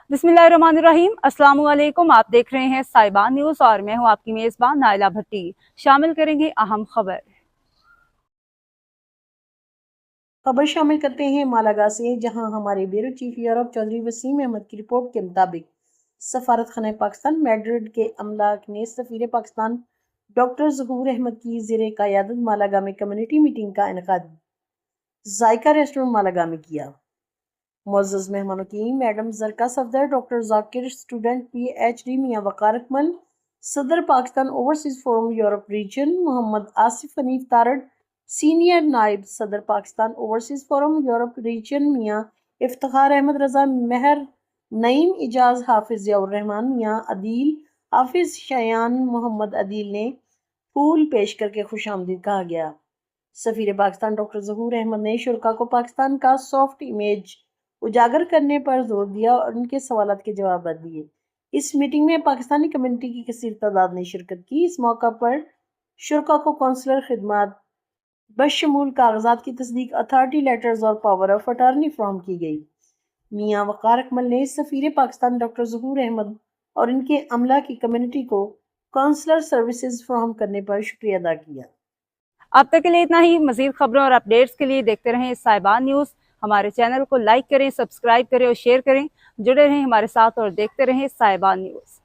बिस्मिल्लाहिर्रहमानिर्रहीम। अस्सलाम वालेकुम। आप देख रहे हैं साहिबान न्यूज़ और मैं हूं आपकी मेज़बान नाइला भट्टी। शामिल करेंगे अहम खबर। खबर शामिल करते हैं मालागा से, जहां हमारे bureau chief Europe Chaudhry Waseem Ahmed की रिपोर्ट के मुताबिक सफारत खाना पाकिस्तान मैड्रिड के अमला ने सफीर पाकिस्तान डॉक्टर ज़हूर अहमद की ज़ेरे क़यादत मालागा में कम्युनिटी मीटिंग का इनेकाद जायका रेस्टोरेंट मालागा में किया। मुअज़्ज़ज़ मेहमानों की madam Zarka Safdar, doctor Zakir, student PhD Mian Waqar Akmal, सदर Pakistan overseas forum Europe region Mohammad Asif Hanif Tarar, senior नायब सदर Pakistan overseas forum Europe region Mian Iftikhar Ahmad Raza, Mehar Naeem Ijaz, Hafiz Ziaur Rahman, मियां अदील, हाफिज़ शयान मोहम्मद अदील ने फूल पेश करके खुशामदीद कहा गया। सफीर पाकिस्तान डॉक्टर ज़हूर अहमद ने शुरका को पाकिस्तान का सॉफ्ट इमेज उजागर करने पर जोर दिया और उनके सवालात के जवाब दिए। इस मीटिंग में पाकिस्तानी कम्युनिटी की कसीर तादाद ने शिरकत की। इस मौका पर शुरका को कौंसलर खिदमात बशमूल कागजात की तस्दीक, अथॉरिटी लेटर्स और पावर ऑफ अटॉर्नी फराहम की गई। मियां वक़ार अकमल ने सफीर पाकिस्तान डॉक्टर ज़हूर अहमद और इनके अमला की कम्युनिटी को कौंसलर सर्विसेज फराहम करने पर शुक्रिया अदा किया। अब तक के लिए इतना ही। मजीद खबरों और अपडेट्स के लिए देखते रहें साहिबान न्यूज़। हमारे चैनल को लाइक करें, सब्सक्राइब करें और शेयर करें। जुड़े रहें हमारे साथ और देखते रहें साहिबान न्यूज़।